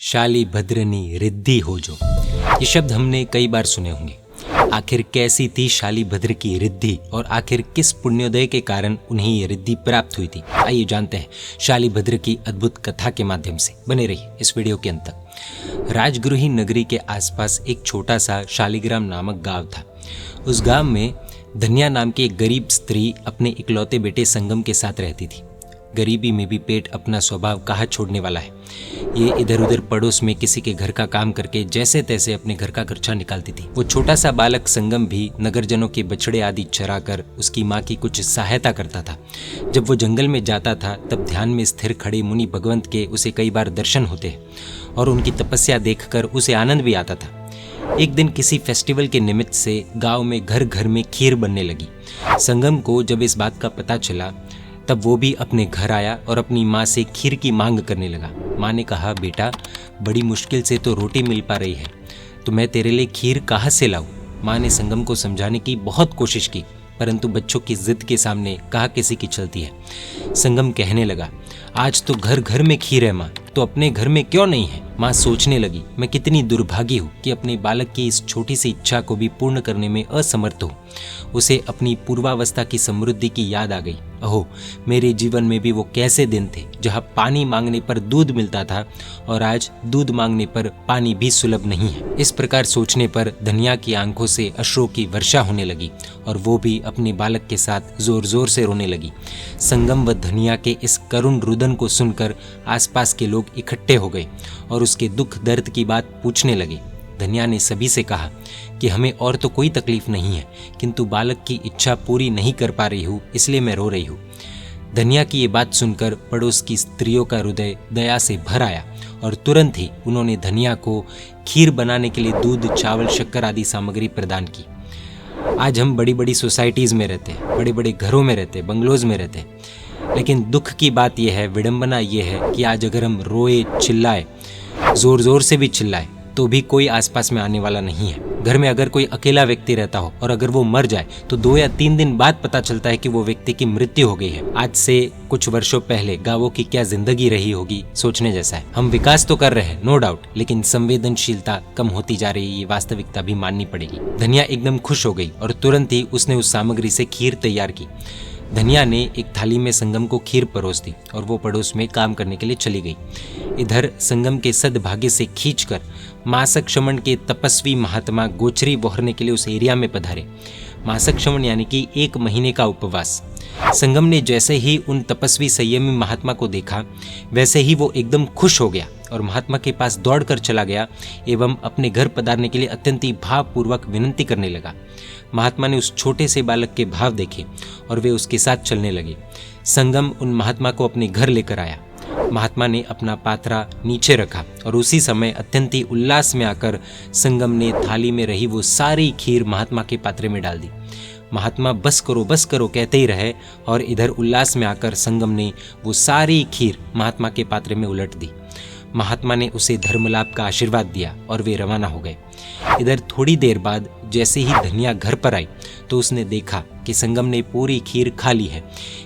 शाली भद्रनी रिद्धि हो जो, ये शब्द हमने कई बार सुने होंगे। आखिर कैसी थी शाली भद्र की रिद्धि और आखिर किस पुण्योदय के कारण उन्हें ये रिद्धि प्राप्त हुई थी? आइए जानते हैं शाली भद्र की अद्भुत कथा के माध्यम से। बने रहिए इस वीडियो के अंत तक। राजगृही नगरी के आसपास एक छोटा सा शालिग्राम नामक गांव था। उस गांव में धन्या नाम की एक गरीब स्त्री अपने इकलौते बेटे संगम के साथ रहती थी। गरीबी में भी पेट अपना स्वभाव कहाँ छोड़ने वाला है। ये इधर उधर पड़ोस में किसी के घर का काम करके जैसे तैसे अपने घर का खर्चा निकालती थी। वो छोटा सा बालक संगम भी नगरजनों के बछड़े आदि चराकर उसकी माँ की कुछ सहायता करता था। जब वो जंगल में जाता था तब ध्यान में स्थिर खड़े मुनि भगवंत के उसे कई बार दर्शन होते हैं और उनकी तपस्या देखकर उसे आनंद भी आता था। एक दिन किसी फेस्टिवल के निमित्त से गाँव में घर घर में खीर बनने लगी। संगम को जब इस बात का पता चला तब वो भी अपने घर आया और अपनी माँ से खीर की मांग करने लगा। माँ ने कहा, बेटा बड़ी मुश्किल से तो रोटी मिल पा रही है, तो मैं तेरे लिए खीर कहाँ से लाऊं? माँ ने संगम को समझाने की बहुत कोशिश की, परंतु बच्चों की जिद के सामने कहाँ किसी की चलती है। संगम कहने लगा, आज तो घर घर में खीर है माँ, तो अपने घर में क्यों नहीं है? माँ सोचने लगी, मैं कितनी दुर्भागी हूँ कि अपने बालक की इस छोटी सी इच्छा को भी पूर्ण करने में असमर्थ हूँ। उसे अपनी पूर्वावस्था की समृद्धि की याद आ गई। अहो, मेरे जीवन में भी वो कैसे दिन थे जहाँ पानी मांगने पर दूध मिलता था और आज दूध मांगने पर पानी भी सुलभ नहीं है। इस प्रकार सोचने पर धन्या की आंखों से अश्रु की वर्षा होने लगी और वो भी अपने बालक के साथ जोर जोर से रोने लगी। संगम व धन्या के इस करुण रुदन को सुनकर आसपास के लोग इकट्ठे हो गए और उसके दुख दर्द की बात पूछने लगे। धन्या ने सभी से कहा कि हमें और तो कोई तकलीफ नहीं है, किंतु बालक की इच्छा पूरी नहीं कर पा रही हूँ, इसलिए मैं रो रही हूँ। धन्या की ये बात सुनकर पड़ोस की स्त्रियों का हृदय दया से भर आया और तुरंत ही उन्होंने धन्या को खीर बनाने के लिए दूध, चावल, शक्कर आदि सामग्री प्रदान की। आज हम बड़ी बड़ी सोसाइटीज़ में रहते हैं, बड़े बड़े घरों में रहते हैं, बंगलोज में रहते हैं, लेकिन दुख की बात यह है, विडंबना यह है कि आज अगर हम रोए, चिल्लाए, जोर जोर से भी चिल्लाए तो भी कोई आसपास में आने वाला नहीं है। घर में अगर कोई अकेला व्यक्ति रहता हो और अगर वो मर जाए तो 2 या 3 दिन बाद पता चलता है कि वो व्यक्ति की मृत्यु हो गई है। आज से कुछ वर्षों पहले गांवों की क्या जिंदगी रही होगी, सोचने जैसा है। हम विकास तो कर रहे हैं, नो डाउट, लेकिन संवेदनशीलता कम होती जा रही है, ये वास्तविकता भी माननी पड़ेगी। धन्या एकदम खुश हो गई और तुरंत ही उसने उस सामग्री से खीर तैयार की। धन्या ने एक थाली में संगम को खीर परोस दी और वो पड़ोस में काम करने के लिए चली गई। इधर संगम के सद्भाग्य से खींचकर मासक शमन के तपस्वी महात्मा गोचरी बोहरने के लिए उस एरिया में पधारे। मासक शमन यानी कि 1 महीने का उपवास। संगम ने जैसे ही उन तपस्वी संयमी महात्मा को देखा वैसे ही वो एकदम खुश हो गया और महात्मा के पास दौड़कर चला गया एवं अपने घर पधारने के लिए अत्यंत ही भावपूर्वक विनंती करने लगा। महात्मा ने उस छोटे से बालक के भाव देखे और वे उसके साथ चलने लगे। संगम उन महात्मा को अपने घर लेकर आया। महात्मा ने अपना पात्रा नीचे रखा और उसी समय अत्यंत ही उल्लास में आकर संगम ने थाली में रही वो सारी खीर महात्मा के पात्रे में डाल दी। महात्मा बस करो कहते ही रहे और इधर उल्लास में आकर संगम ने वो सारी खीर महात्मा के पात्रे में उलट दी। महात्मा ने उसे धर्मलाभ का आशीर्वाद दिया और वे रवाना हो गए। इधर थोड़ी देर बाद जैसे ही धन्या घर पर आई तो उसने देखा कि संगम ने पूरी खीर खा ली है,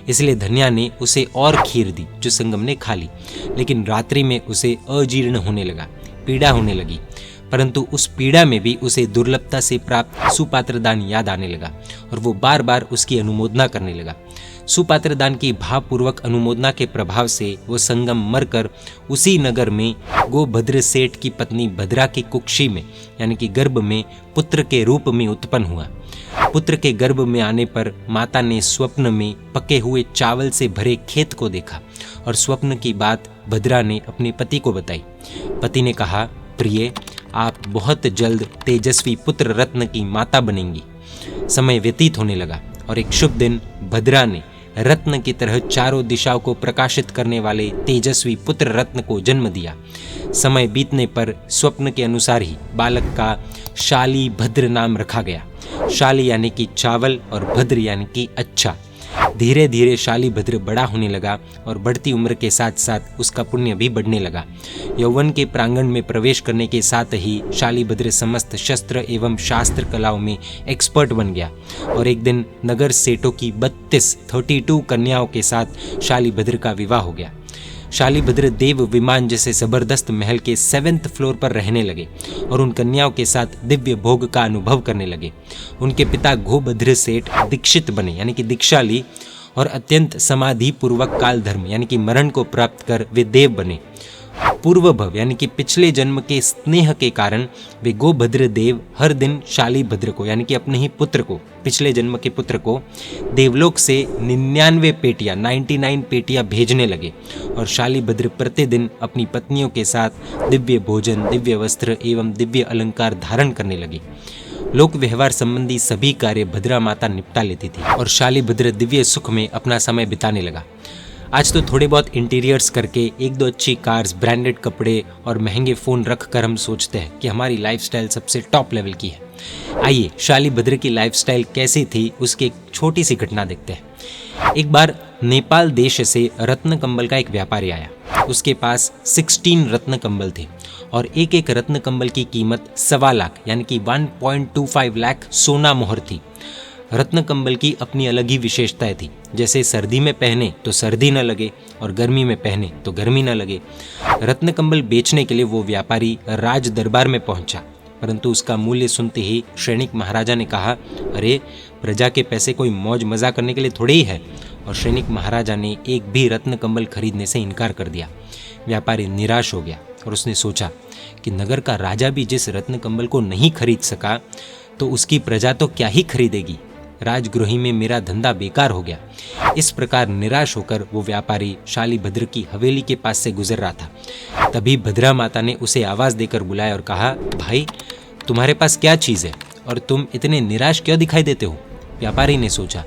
इसलिए धन्या ने उसे और खीर दी जो संगम ने खा ली। लेकिन रात्रि में उसे अजीर्ण होने लगा, पीड़ा होने लगी, परंतु उस पीड़ा में भी उसे दुर्लभता से प्राप्त सुपात्र दान याद आने लगा और वो बार बार उसकी अनुमोदना करने लगा। सुपात्र दान की भावपूर्वक अनुमोदना के प्रभाव से वो संगम मरकर उसी नगर में गोभद्र सेठ की पत्नी भद्रा की कुक्षी में यानी कि गर्भ में पुत्र के रूप में उत्पन्न हुआ। पुत्र के गर्भ में आने पर माता ने स्वप्न में पके हुए चावल से भरे खेत को देखा और स्वप्न की बात भद्रा ने अपने पति को बताई। पति ने कहा, प्रिय, आप बहुत जल्द तेजस्वी पुत्र रत्न की माता बनेंगी। समय व्यतीत होने लगा और एक शुभ दिन भद्रा ने रत्न की तरह चारों दिशाओं को प्रकाशित करने वाले तेजस्वी पुत्र रत्न को जन्म दिया। समय बीतने पर स्वप्न के अनुसार ही बालक का शाली भद्र नाम रखा गया। शाली यानी कि चावल और भद्र यानी कि अच्छा। धीरे धीरे शाली भद्र बड़ा होने लगा और बढ़ती उम्र के साथ साथ उसका पुण्य भी बढ़ने लगा। यौवन के प्रांगण में प्रवेश करने के साथ ही शाली भद्र समस्त शस्त्र एवं शास्त्र कलाओं में एक्सपर्ट बन गया और एक दिन नगर सेठों की 32 कन्याओं के साथ शाली भद्र का विवाह हो गया। शालीभद्र देव विमान जैसे जबरदस्त महल के 7th फ्लोर पर रहने लगे और उन कन्याओं के साथ दिव्य भोग का अनुभव करने लगे। उनके पिता गोभद्र सेठ दीक्षित बने यानी कि दीक्षा ली और अत्यंत समाधि पूर्वक काल धर्म यानी कि मरण को प्राप्त कर वे देव बने। पूर्व भव यानी कि पिछले जन्म के स्नेह के कारण वे गोभद्र देव हर दिन शालीभद्र को यानी कि अपने ही पुत्र को, पिछले जन्म के पुत्र को देवलोक से 99 पेटियां 99 पेटियां भेजने लगे और शालीभद्र प्रतिदिन अपनी पत्नियों के साथ दिव्य भोजन, दिव्य वस्त्र एवं दिव्य अलंकार धारण करने लगे। लोक व्यवहार संबंधी सभी कार्य भद्रा माता निपटा लेती थी और शालीभद्र दिव्य सुख में अपना समय बिताने लगा। आज तो थोड़े बहुत इंटीरियर्स करके, 1-2 अच्छी कार्स, ब्रांडेड कपड़े और महंगे फ़ोन रख कर हम सोचते हैं कि हमारी लाइफस्टाइल सबसे टॉप लेवल की है। आइए शालीभद्र की लाइफस्टाइल कैसी थी उसकी एक छोटी सी घटना देखते हैं। एक बार नेपाल देश से रत्न कंबल का एक व्यापारी आया। उसके पास 16 रत्न कंबल थे और एक एक रत्न कंबल की कीमत 1.25 लाख यानी कि 1.25 लाख सोना मोहर थी। रत्न कंबल की अपनी अलग ही विशेषताएं थी, जैसे सर्दी में पहने तो सर्दी न लगे और गर्मी में पहने तो गर्मी न लगे। रत्न कंबल बेचने के लिए वो व्यापारी राज दरबार में पहुंचा, परंतु उसका मूल्य सुनते ही सैनिक महाराजा ने कहा, अरे प्रजा के पैसे कोई मौज मजा करने के लिए थोड़े ही है। और सैनिक महाराजा ने एक भी रत्न कंबल खरीदने से इनकार कर दिया। व्यापारी निराश हो गया और उसने सोचा कि नगर का राजा भी जिस रत्न कंबल को नहीं खरीद सका तो उसकी प्रजा तो क्या ही खरीदेगी। राजगृही में मेरा धंधा बेकार हो गया। इस प्रकार निराश होकर वो व्यापारी शालीभद्र की हवेली के पास से गुजर रहा था। तभी भद्रा माता ने उसे आवाज देकर बुलाया और कहा, भाई तुम्हारे पास क्या चीज़ है और तुम इतने निराश क्यों दिखाई देते हो। व्यापारी ने सोचा,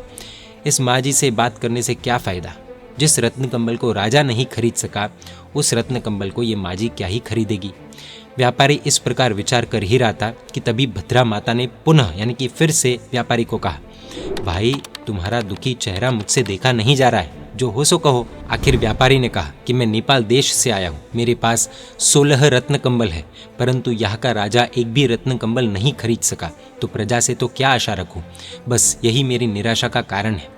इस माँ जी से बात करने से क्या फ़ायदा। जिस रत्न कंबल को राजा नहीं खरीद सका उस रत्न कंबल को ये माँ जी क्या ही खरीदेगी। व्यापारी इस प्रकार विचार कर ही रहा था कि तभी भद्रा माता ने पुनः यानी कि फिर से व्यापारी को कहा, भाई तुम्हारा दुखी चेहरा मुझसे देखा नहीं जा रहा है, जो हो सो कहो। आखिर व्यापारी ने कहा कि मैं नेपाल देश से आया हूँ, मेरे पास 16 रत्न कंबल है, परंतु यहाँ का राजा एक भी रत्न कंबल नहीं खरीद सका, तो प्रजा से तो क्या आशा रखूँ। बस यही मेरी निराशा का कारण है।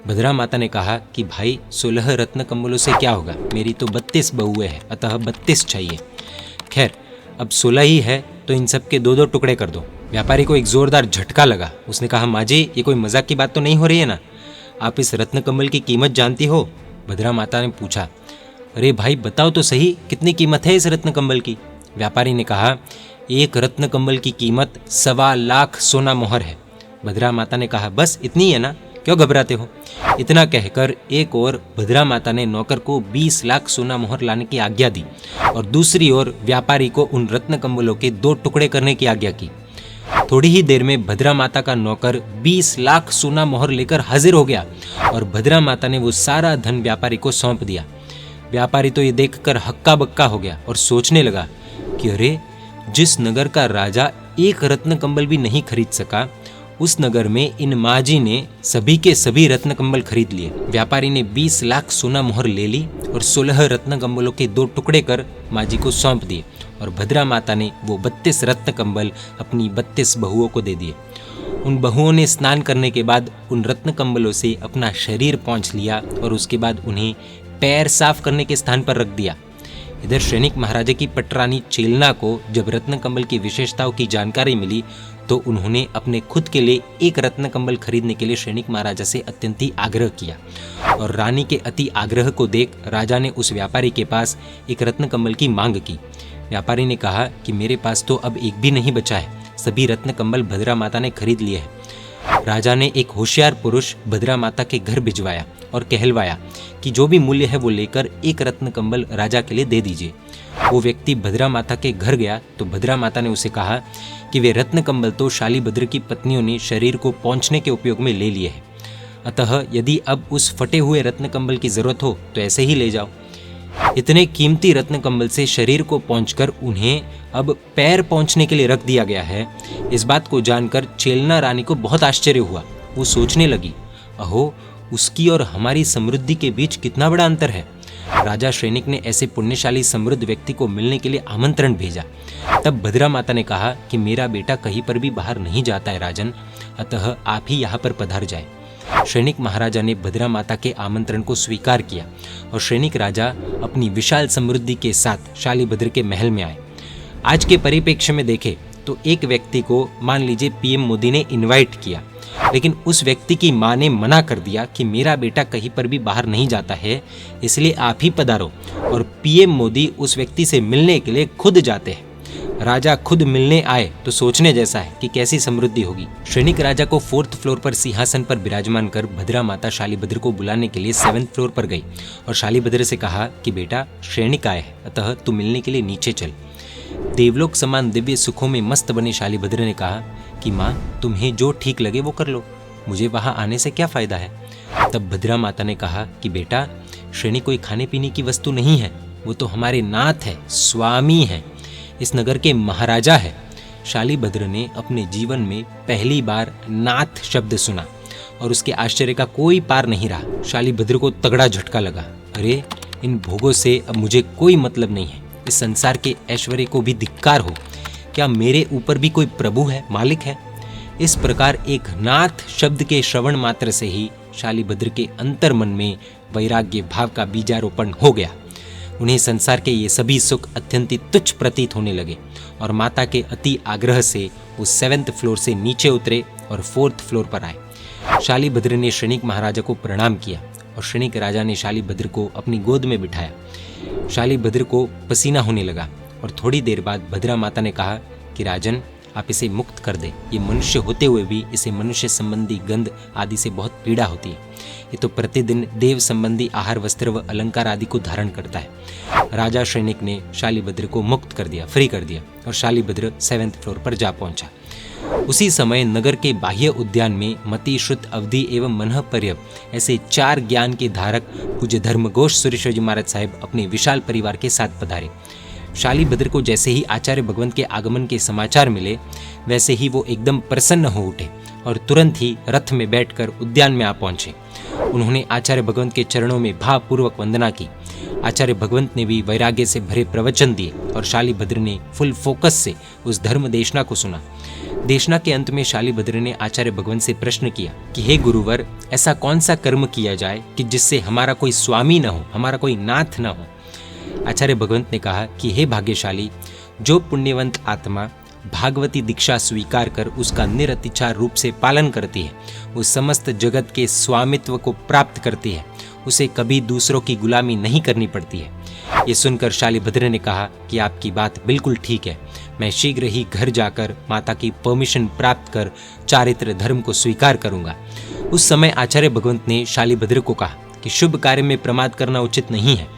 भद्रा माता ने कहा कि भाई 16 रत्न कंबलों से क्या होगा, मेरी तो 32 बहुएं हैं, अतः 32 चाहिए। खैर अब 16 ही है तो इन सब के 2-2 टुकड़े कर दो। व्यापारी को एक जोरदार झटका लगा। उसने कहा, माँ जी ये कोई मजाक की बात तो नहीं हो रही है ना, आप इस रत्न कंबल की कीमत जानती हो। भद्रा माता ने पूछा, अरे भाई बताओ तो सही, कितनी कीमत है इस रत्न कंबल की। व्यापारी ने कहा, एक रत्न कंबल की कीमत 1.25 लाख सोना मोहर है। भद्रा माता ने कहा, बस इतनी है ना, क्यों घबराते हो। इतना कहकर एक ओर भद्रा माता ने नौकर को 20 लाख सोना मोहर लाने की आज्ञा दी और दूसरी ओर व्यापारी को उन रत्न कंबलों के 2 टुकड़े करने की आज्ञा की। थोड़ी ही देर में भद्रा माता का नौकर 20 लाख सोना मोहर लेकर हाजिर हो गया और भद्रा माता ने वो सारा धन व्यापारी को सौंप दिया। व्यापारी तो ये देखकर हक्का बक्का हो गया और सोचने लगा कि अरे जिस नगर का राजा एक रत्न कंबल भी नहीं खरीद सका, उस नगर में इन माँ जी ने सभी के सभी रत्न कंबल खरीद लिए। व्यापारी ने 20 लाख सोना मोहर ले ली और 16 रत्न कंबलों के 2 टुकड़े कर माँ जी को सौंप दिए और भद्रा माता ने वो 32 रत्न कंबल अपनी 32 बहुओं को दे दिए। उन बहुओं ने स्नान करने के बाद उन रत्न कंबलों से अपना शरीर पोंछ लिया और उसके बाद उन्हें पैर साफ करने के स्थान पर रख दिया। इधर सैनिक महाराजा की पटरानी चेलना को जब रत्न कंबल की विशेषताओं की जानकारी मिली तो उन्होंने अपने खुद के लिए एक रत्न कंबल खरीदने के लिए सैनिक महाराजा से अत्यंत ही आग्रह किया और रानी के अति आग्रह को देख राजा ने उस व्यापारी के पास एक रत्न कंबल की मांग की। व्यापारी ने कहा कि मेरे पास तो अब एक भी नहीं बचा है, सभी रत्न कंबल भद्रा माता ने खरीद लिए हैं। राजा ने एक होशियार पुरुष भद्रा माता के घर भिजवाया और कहलवाया कि जो भी मूल्य है वो लेकर एक रत्न कंबल राजा के लिए दे दीजिए। वो व्यक्ति भद्रा माता के घर गया तो भद्रा माता ने उसे कहा कि वे रत्न कंबल तो शालीभद्र की पत्नियों ने शरीर को पोंछने के उपयोग में ले लिए हैं, अतः यदि अब उस फटे हुए रत्न कंबल की जरूरत हो तो ऐसे ही ले जाओ। इतने कीमती रत्न कंबल से शरीर को पोंछकर उन्हें अब पैर पोंछने के लिए रख दिया गया है। इस बात को जानकर चेलना रानी को बहुत आश्चर्य हुआ। वो सोचने लगी, अहो उसकी और हमारी समृद्धि के बीच कितना बड़ा अंतर है। राजा सैनिक ने ऐसे पुण्यशाली समृद्ध व्यक्ति को मिलने के लिए आमंत्रण भेजा। तब भद्रा माता ने कहा कि मेरा बेटा कहीं पर भी बाहर नहीं जाता है राजन, अतः आप ही यहाँ पर पधार जाए। श्रेणिक महाराजा ने भद्रा माता के आमंत्रण को स्वीकार किया और श्रेणिक राजा अपनी विशाल समृद्धि के साथ शालीभद्र के महल में आए। आज के परिप्रेक्ष्य में देखें तो एक व्यक्ति को मान लीजिए पीएम मोदी ने इनवाइट किया, लेकिन उस व्यक्ति की मां ने मना कर दिया कि मेरा बेटा कहीं पर भी बाहर नहीं जाता है, इसलिए आप ही पधारो, और पीएम मोदी उस व्यक्ति से मिलने के लिए खुद जाते हैं। राजा खुद मिलने आए तो सोचने जैसा है कि कैसी समृद्धि होगी। श्रेणिक राजा को 4th फ्लोर पर सिंहासन पर विराजमान कर भद्रा माता शालीभद्र को बुलाने के लिए 7th फ्लोर पर गई और शालीभद्र से कहा कि बेटा श्रेणिक आए है, अतः तू मिलने के लिए नीचे चल। देवलोक समान दिव्य सुखों में मस्त बने शालीभद्र ने कहा कि माँ, तुम्हें जो ठीक लगे वो कर लो, मुझे वहां आने से क्या फायदा है। तब भद्रा माता ने कहा कि बेटा श्रेणिक कोई खाने पीने की वस्तु नहीं है, वो तो हमारे नाथ है, स्वामी है, इस नगर के महाराजा है। शालीभद्र ने अपने जीवन में पहली बार नाथ शब्द सुना और उसके आश्चर्य का कोई पार नहीं रहा। शालीभद्र को तगड़ा झटका लगा, अरे इन भोगों से अब मुझे कोई मतलब नहीं है, इस संसार के ऐश्वर्य को भी धिक्कार हो, क्या मेरे ऊपर भी कोई प्रभु है, मालिक है। इस प्रकार एक नाथ शब्द के श्रवण मात्र से ही शालीभद्र के अंतर मन में वैराग्य भाव का बीजारोपण हो गया। उन्हें संसार के ये सभी सुख अत्यंत तुच्छ प्रतीत होने लगे और माता के अति आग्रह से वो 7th फ्लोर से नीचे उतरे और 4th फ्लोर पर आए। शालीभद्र ने श्रेणिक महाराजा को प्रणाम किया और श्रेणिक राजा ने शालीभद्र को अपनी गोद में बिठाया। शालीभद्र को पसीना होने लगा और थोड़ी देर बाद भद्रा माता ने कहा कि राजन, आप इसे मुक्त कर दे, ये मनुष्य होते हुए भी इसे मनुष्य संबंधी गंध आदि से बहुत पीड़ा होती है, ये तो प्रतिदिन देव संबंधी आहार वस्त्र व अलंकार आदि को धारण करता है। राजा श्रेणिक ने शालीभद्र को मुक्त कर दिया, फ्री कर दिया और शालीभद्र 7th फ्लोर पर जा पहुंचा। उसी समय नगर के बाह्य उद्यान में मति, श्रुत, अवधि एवं मनः पर्यव ऐसे 4 ज्ञान के धारक पूज्य धर्मघोष सुरेश्वर जी महाराज साहेब अपने विशाल परिवार के साथ पधारे। शालीभद्र को जैसे ही आचार्य भगवंत के आगमन के समाचार मिले, वैसे ही वो एकदम प्रसन्न हो उठे और तुरंत ही रथ में बैठकर उद्यान में आ पहुंचे। उन्होंने आचार्य भगवंत के चरणों में भावपूर्वक वंदना की। आचार्य भगवंत ने भी वैराग्य से भरे प्रवचन दिए और शालीभद्र ने फुल फोकस से उस धर्म देशना को सुना। देशना के अंत में शालीभद्र ने आचार्य भगवंत से प्रश्न किया कि हे गुरुवर, ऐसा कौन सा कर्म किया जाए कि जिससे हमारा कोई स्वामी न हो, हमारा कोई नाथ न हो। आचार्य भगवंत ने कहा कि हे भाग्यशाली, जो पुण्यवंत आत्मा भागवती दीक्षा स्वीकार कर उसका निरतिचार रूप से पालन करती है, वो समस्त जगत के स्वामित्व को प्राप्त करती है, उसे कभी दूसरों की गुलामी नहीं करनी पड़ती है। ये सुनकर शालीभद्र ने कहा कि आपकी बात बिल्कुल ठीक है, मैं शीघ्र ही घर जाकर माता की परमिशन प्राप्त कर चारित्र धर्म को स्वीकार करूंगा। उस समय आचार्य भगवंत ने शालीभद्र को कहा कि शुभ कार्य में प्रमाद करना उचित नहीं है।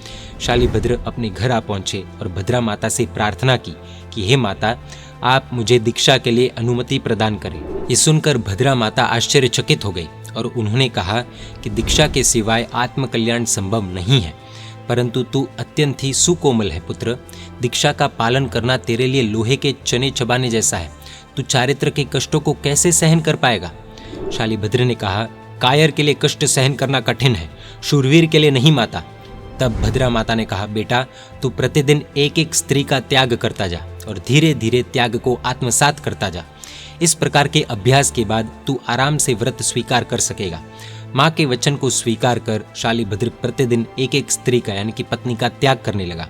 शालीभद्र अपने घर आ पहुंचे और भद्रा माता से प्रार्थना की कि हे माता, आप मुझे दीक्षा के लिए अनुमति प्रदान करें। ये सुनकर भद्रा माता आश्चर्यचकित हो गई और उन्होंने कहा कि दीक्षा के सिवाय आत्मकल्याण संभव नहीं है, परंतु तू अत्यंत ही सुकोमल है पुत्र, दीक्षा का पालन करना तेरे लिए लोहे के चने चबाने जैसा है, तू चारित्र के कष्टों को कैसे सहन कर पाएगा। शालीभद्र ने कहा, कायर के लिए कष्ट सहन करना कठिन है, शूरवीर के लिए नहीं माता। तब भद्रा माता ने कहा, बेटा तू प्रतिदिन एक एक स्त्री का त्याग करता जा और धीरे धीरे त्याग को आत्मसात करता जा। इस प्रकार के अभ्यास के बाद तू आराम से व्रत स्वीकार कर सकेगा। माँ के वचन को स्वीकार कर शालीभद्र प्रतिदिन एक एक स्त्री का यानी कि पत्नी का त्याग करने लगा।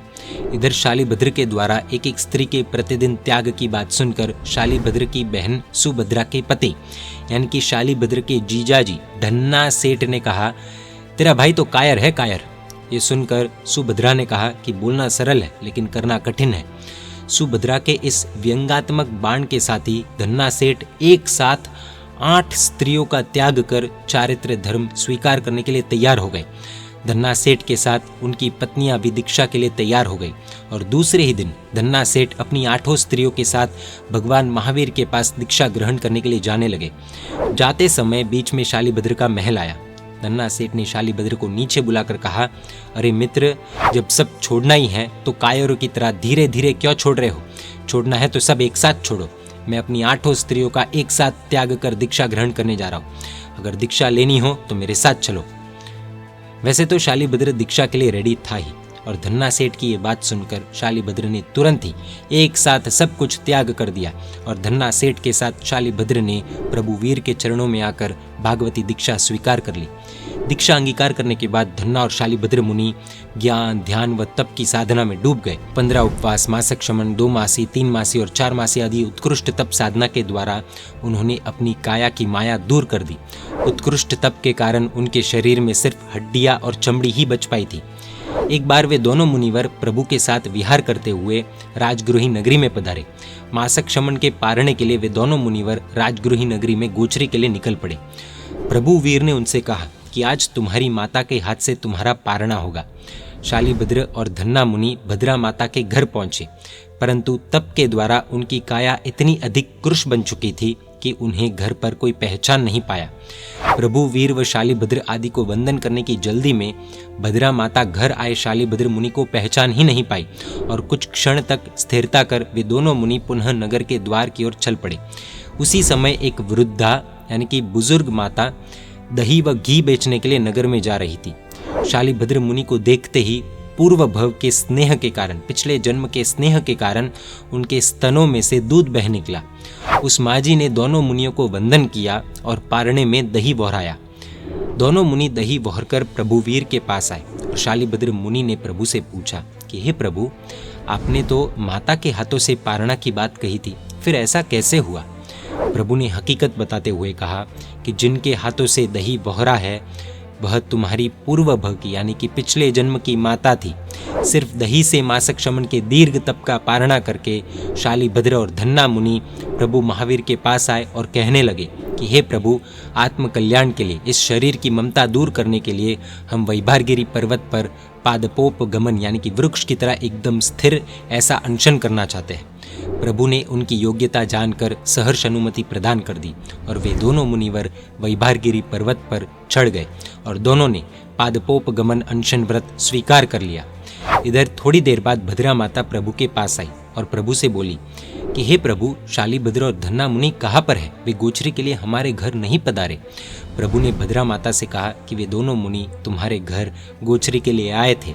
इधर शालीभद्र के द्वारा एक एक स्त्री के प्रतिदिन त्याग की बात सुनकर शालीभद्र की बहन सुभद्रा के पति यानी कि शालीभद्र के जीजाजी धन्ना सेठ ने कहा, तेरा भाई तो कायर है, कायर। ये सुनकर सुभद्रा ने कहा कि बोलना सरल है लेकिन करना कठिन है। सुभद्रा के इस व्यंग्यात्मक बाण के साथ ही धन्ना सेठ एक साथ 8 स्त्रियों का त्याग कर चारित्र धर्म स्वीकार करने के लिए तैयार हो गए। धन्ना सेठ के साथ उनकी पत्नियां भी दीक्षा के लिए तैयार हो गई और दूसरे ही दिन धन्ना सेठ अपनी 8 स्त्रियों के साथ भगवान महावीर के पास दीक्षा ग्रहण करने के लिए जाने लगे। जाते समय बीच में शालीभद्र का महल आया। धन्ना सेठ ने शालीभद्र को नीचे बुलाकर कहा, अरे मित्र, जब सब छोड़ना ही है तो कायरों की तरह धीरे धीरे क्यों छोड़ रहे हो? छोड़ना है तो सब एक साथ छोड़ो। मैं अपनी 8 स्त्रियों का एक साथ त्याग कर दीक्षा ग्रहण करने जा रहा हूँ। अगर दीक्षा लेनी हो तो मेरे साथ चलो। वैसे तो शालीभद्र दीक्षा के लिए रेडी था ही और धन्ना सेठ की ये बात सुनकर शालीभद्र ने तुरंत ही एक साथ सब कुछ त्याग कर दिया और धन्ना सेठ के साथ शालीभद्र ने प्रभु वीर के चरणों में आकर भागवती दीक्षा स्वीकार कर ली। दीक्षा अंगीकार करने के बाद धन्ना और शालीभद्र मुनि ज्ञान, ध्यान व तप की साधना में डूब गए। 15 उपवास, मासक शमन, 2 मासी, 3 मासी और 4 मासी आदि उत्कृष्ट तप साधना के द्वारा उन्होंने अपनी काया की माया दूर कर दी। उत्कृष्ट तप के कारण उनके शरीर में सिर्फ हड्डियां और चमड़ी ही बच पाई थी। एक बार वे दोनों मुनिवर प्रभु के साथ विहार करते हुए राजगृही नगरी में पधारे। मासक शमन के पारने के लिए वे दोनों मुनिवर राजगृही नगरी में गोचरी के लिए निकल पड़े। प्रभु वीर ने उनसे कहा कि आज तुम्हारी माता के हाथ से तुम्हारा पारणा होगा। शालीभद्र और धन्ना मुनि भद्रा माता के घर पहुंचे, परंतु तप के द्वारा उनकी काया इतनी अधिक कृश बन चुकी थी कि उन्हें घर पर कोई पहचान नहीं पाया। प्रभु वीर व शालीभद्र आदि को वंदन करने की जल्दी में भद्रा माता घर आए शालीभद्र मुनि को पहचान ही नहीं पाई और कुछ क्षण तक स्थिरता कर वे दोनों मुनि पुनः नगर के द्वार की ओर चल पड़े। उसी समय एक वृद्धा यानी कि बुजुर्ग माता दही व घी बेचने के लिए नगर में जा रही थी। शालीभद्र मुनि को देखते ही पूर्व भव के स्नेह के कारण, पिछले जन्म के स्नेह के कारण उनके स्तनों में से दूध बह निकला। उस माजी ने दोनों मुनियों को वंदन किया और पारणे में दही बहराया। दोनों मुनि दही बहरकर प्रभु वीर के पास आए और शालीभद्र मुनि ने प्रभु से पूछा कि हे प्रभु, आपने तो माता के हाथों से पारणा की बात कही थी, फिर ऐसा कैसे हुआ? प्रभु ने हकीकत बताते हुए कहा कि जिनके हाथों से दही बहरा है वह तुम्हारी पूर्व भव की यानी कि पिछले जन्म की माता थी। सिर्फ दही से मासक शमन के दीर्घ तप का पारणा करके शालीभद्र और धन्ना मुनि प्रभु महावीर के पास आए और कहने लगे कि हे प्रभु, आत्म कल्याण के लिए, इस शरीर की ममता दूर करने के लिए हम वैभारगिरी पर्वत पर पादपोप गमन यानी कि वृक्ष की तरह एकदम स्थिर ऐसा अनशन करना चाहते हैं। प्रभु ने उनकी योग्यता जानकर सहर्ष अनुमति प्रदान कर दी और वे दोनों मुनिवर वैभारगिरी पर्वत पर चढ़ गए और दोनों ने पादपोप गमन अनशन व्रत स्वीकार कर लिया। इधर थोड़ी देर बाद भद्रा माता प्रभु के पास आई और प्रभु से बोली कि हे प्रभु, शालीभद्र और धन्ना मुनि कहाँ पर है? वे गोचरी के लिए हमारे घर नहीं पधारे। प्रभु ने भद्रा माता से कहा कि वे दोनों मुनि तुम्हारे घर गोचरी के लिए आए थे,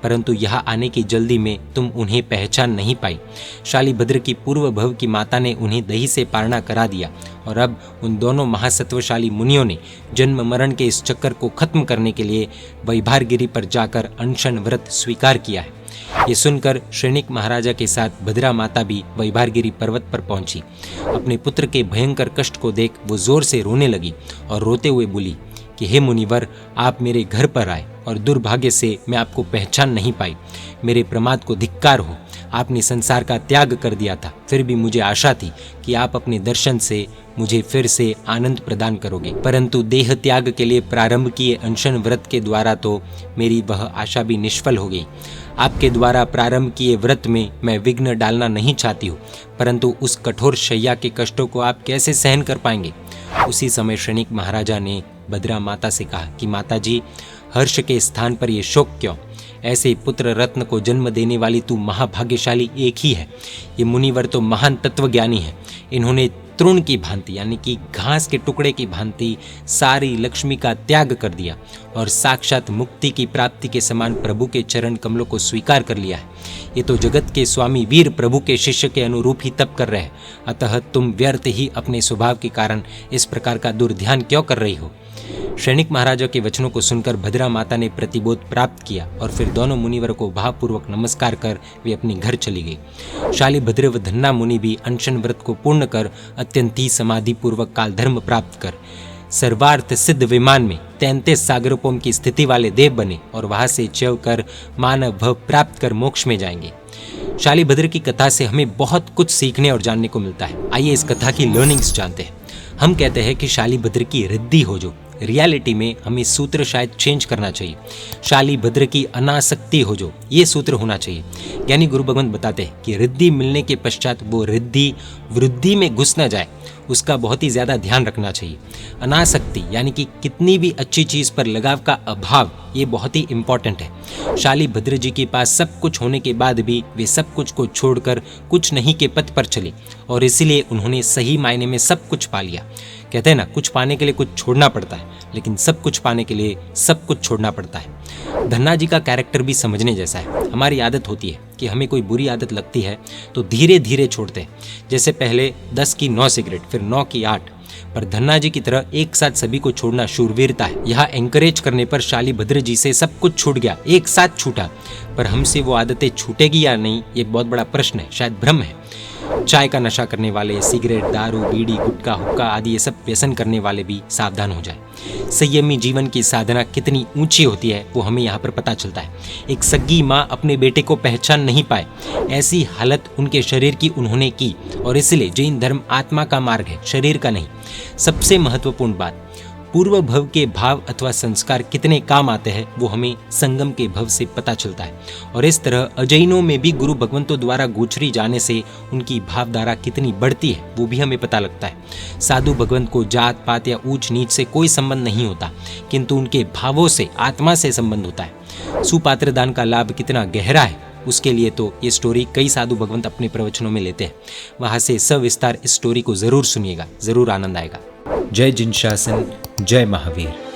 परंतु यहाँ आने की जल्दी में तुम उन्हें पहचान नहीं पाई। शालीभद्र की पूर्व भव की माता ने उन्हें दही से पारणा करा दिया और अब उन दोनों महासत्वशाली मुनियों ने जन्म मरण के इस चक्कर को खत्म करने के लिए वैभारगिरी पर जाकर अनशन व्रत स्वीकार किया है। ये सुनकर श्रेणिक महाराजा के साथ भद्रा माता भी वैभारगिरी पर्वत पर पहुंची। अपने पुत्र के भयंकर कष्ट को देख वो जोर से रोने लगी और रोते हुए बोली कि हे मुनिवर, आप मेरे घर पर आए और दुर्भाग्य से मैं आपको पहचान नहीं पाई। मेरे प्रमाद को धिक्कार हो। आपने संसार का त्याग कर दिया था, फिर भी मुझे आशा थी कि आप अपने दर्शन से मुझे फिर से आनंद प्रदान करोगे, परंतु देह त्याग के लिए प्रारंभ किए अनशन व्रत के द्वारा तो मेरी वह आशा भी निष्फल हो गई। आपके द्वारा प्रारंभ किए व्रत में मैं विघ्न डालना नहीं चाहती हूँ, परंतु उस कठोर शैया के कष्टों को आप कैसे सहन कर पाएंगे? उसी समय श्रेणिक महाराजा ने भद्रा माता से कहा कि माता जी, हर्ष के स्थान पर ये शोक क्यों? ऐसे पुत्र रत्न को जन्म देने वाली तू महाभाग्यशाली एक ही है। ये मुनिवर तो महान तत्वज्ञानी है। इन्होंने तृण की भांति यानी कि घास के टुकड़े की भांति सारी लक्ष्मी का त्याग कर दिया और साक्षात मुक्ति की प्राप्ति के समान प्रभु के चरण कमलों को स्वीकार कर लिया है। ये तो जगत के स्वामी वीर प्रभु के शिष्य के अनुरूप ही तप कर रहे हैं, अतः तुम व्यर्थ ही अपने स्वभाव के कारण इस प्रकार का दुर्ध्यान क्यों कर रही हो? श्रेणिक महाराजा के वचनों को सुनकर भद्रा माता ने प्रतिबोध प्राप्त किया और फिर दोनों मुनिवरों को भावपूर्वक नमस्कार कर वे अपने घर चली गई। शालीभद्र व धन्ना मुनि भी अनशन व्रत को पूर्ण कर अत्यंत ही समाधि पूर्वक काल धर्म प्राप्त कर सर्वार्थ सिद्ध विमान में 33 सागरोपोम की स्थिति वाले देव बने और वहां से च्यव कर मानव भव प्राप्त कर मोक्ष में जाएंगे। शालीभद्र की कथा से हमें बहुत कुछ सीखने और जानने को मिलता है। आइए इस कथा की लर्निंग्स जानते हैं। हम कहते हैं कि शालीभद्र की रिद्धि हो जो, रियलिटी में हमें सूत्र शायद चेंज करना चाहिए। शालीभद्र की अनासक्ति हो जो, ये सूत्र होना चाहिए। यानी गुरु भगवंत बताते हैं कि रिद्धि मिलने के पश्चात वो रिद्धि वृद्धि में घुस न जाए, उसका बहुत ही ज्यादा ध्यान रखना चाहिए। अनासक्ति यानी कि कितनी भी अच्छी चीज पर लगाव का अभाव, ये बहुत ही इंपॉर्टेंट है। शालीभद्र जी के पास सब कुछ होने के बाद भी वे सब कुछ को छोड़कर कुछ नहीं के पथ पर चले और इसलिए उन्होंने सही मायने में सब कुछ पा लिया। कहते हैं ना, कुछ पाने के लिए कुछ छोड़ना पड़ता है, लेकिन सब कुछ पाने के लिए सब कुछ छोड़ना पड़ता है। धन्ना जी का कैरेक्टर भी समझने जैसा है। हमारी आदत होती है कि हमें कोई बुरी आदत लगती है तो धीरे धीरे छोड़ते हैं। जैसे पहले 10 की 9 सिगरेट, फिर 9 की 8। पर धन्ना जी की तरह एक साथ सभी को छोड़ना शूरवीरता है। यहाँ एंकरेज करने पर शालीभद्र जी से सब कुछ छूट गया, एक साथ छूटा। पर हमसे वो आदतें छूटेगी या नहीं, ये बहुत बड़ा प्रश्न है, शायद भ्रम है। चाय का नशा करने वाले, सिगरेट, दारू, बीड़ी, गुटखा, हुक्का आदि ये सब व्यसन करने वाले भी सावधान हो जाए। संयमी जीवन की साधना कितनी ऊंची होती है वो हमें यहाँ पर पता चलता है। एक सग्गी माँ अपने बेटे को पहचान नहीं पाए, ऐसी हालत उनके शरीर की उन्होंने की। और इसलिए जैन धर्म आत्मा का मार्ग है, शरीर का नहीं। सबसे महत्वपूर्ण बात, पूर्व भव के भाव अथवा संस्कार कितने काम आते हैं वो हमें संगम के भव से पता चलता है। और इस तरह अजैनों में भी गुरु भगवंतों द्वारा गोचरी जाने से उनकी भावधारा कितनी बढ़ती है वो भी हमें पता लगता है। साधु भगवंत को जात पात या ऊंच नीच से कोई संबंध नहीं होता, किंतु उनके भावों से, आत्मा से संबंध होता है। सुपात्र दान का लाभ कितना गहरा है उसके लिए तो ये स्टोरी कई साधु भगवंत अपने प्रवचनों में लेते हैं। वहां से सविस्तार इस स्टोरी को जरूर सुनिएगा, जरूर आनंद आएगा। जय जिन शासन, जय महावीर।